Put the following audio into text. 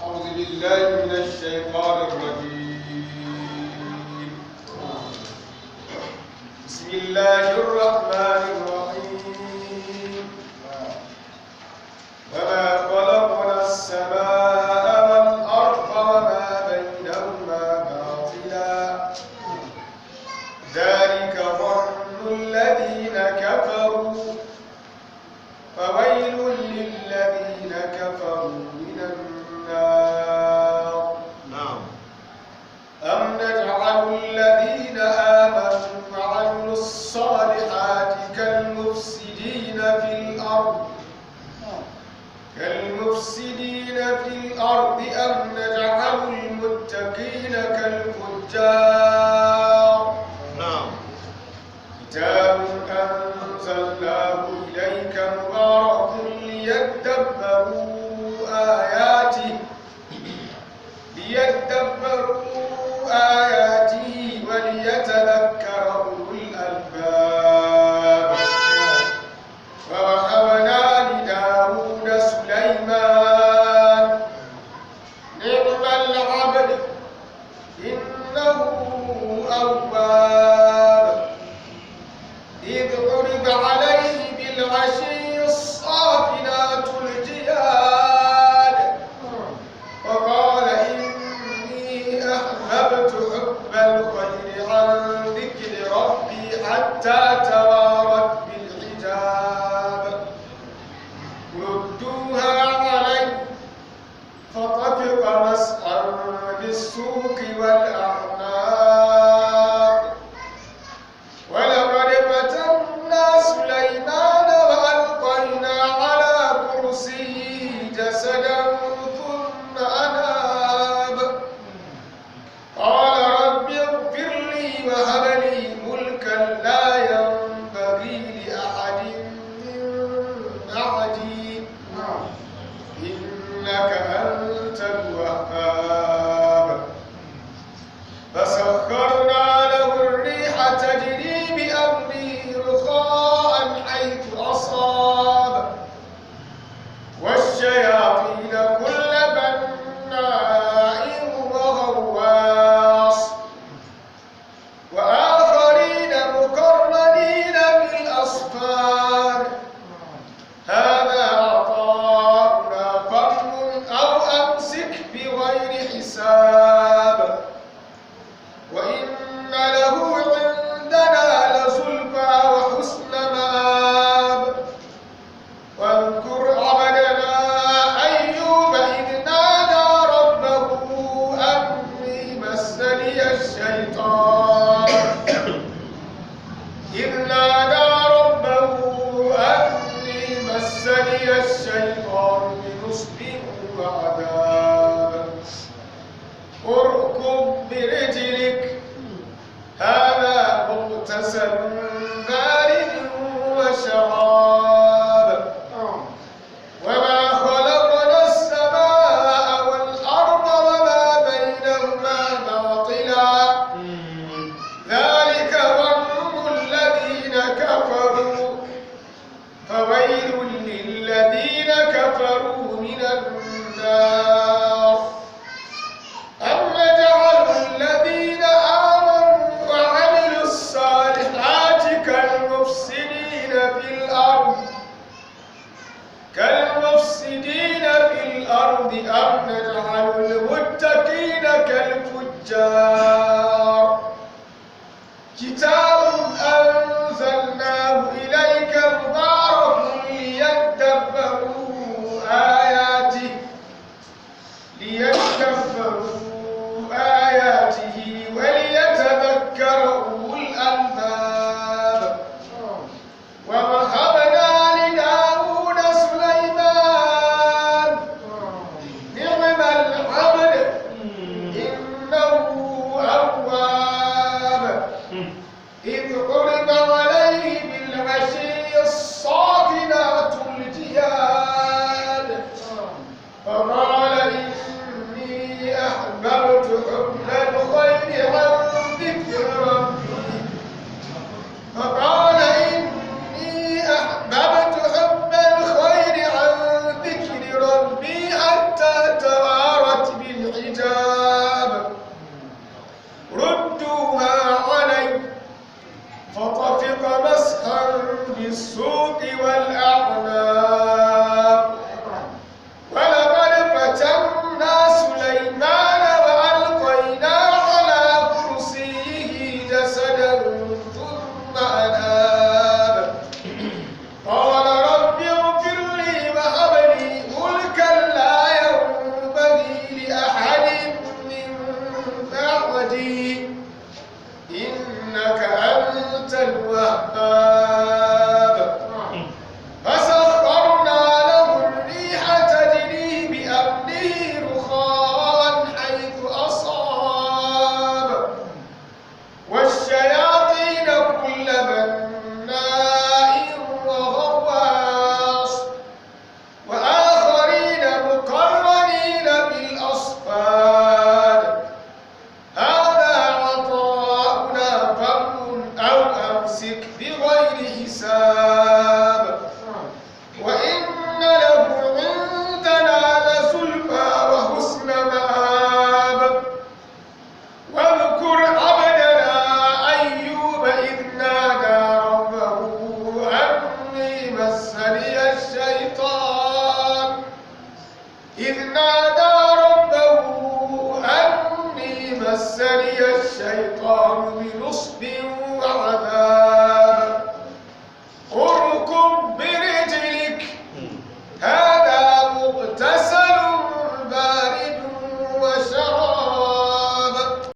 أعوذ بالله من الشيطان الرجيم. بسم الله الرحمن الرحيم. وما خلقنا السماء والأرض وما بينهما باطلا ذلك ظن الذين كفروا فويل للذين كفروا من النار. أم نجعل الذين آمنوا وعملوا الصالحات كالمفسدين في الأرض أم نجعل المتقين كالفجار. كتاب أنزلناه إليك مبارك ليدبروا آياته وليتذكر أولو الألباب. ووهبنا لداود سليمان نعم العبد إنه أواب إذ عرض عليه بالعشي الصافنات الجياد وقال إني أحببت حب الخير عن ذكر ربي حتى توارت بالحجاب. ردوها علي فطفق مسحا بالسوق والأعناق. ولقد فتنا سليمان وألقينا على كرسيه جسدا ثم أناب. قال رب اغفر لي وهب لي ملكا لا ينبغي لأحد من بعدي إنك أنت الوهاب. فسخرنا له الريح تجري بأمره رخاء حيث أصاب والشياطين كل بناء وغواص وآخرين مقرنين بالأصفاد. هذا عطاؤنا فامنن أو أمسك بغير حساب وإن له عندنا لزلفى وحسن مآب. واذكر عبدنا أيوب إذ نادى ربه أني مسني الشيطان بنصب وعذاب. اركض برجلك هذا مغتسل بارد وشراب. وما خلقنا السماء والأرض وما بينهما باطلا ذلك ظن الذين كفروا فويل للذين كفروا من النار. أم نجعل الذين آمنوا وعملوا الصالحات كالمفسدين في الأرض أم نجعل المتقين كالفجار. كتاب أنزلناه إليك مبارك ليدبروا آياته وليتذكر أولو الألباب. ووهبنا لداود سليمان نعم العبد إنه أواب إذ عرض عليه بالعشي السوق والأعناق ولقد فتنا سليمان وألقينا على كرسيه جسدا ثم أناب قال رب اغفر لي وهب لي ملكا لا ينبغي لأحد من بعدي إنك أنت الوهاب فسخرنا له الريح تجري بأمره رخاء حيث أصاب والشياطين كل بناء وغواص وآخرين مقرنين بالأصفاد هذا عطاؤنا فامنن أو أمسك بغير حساب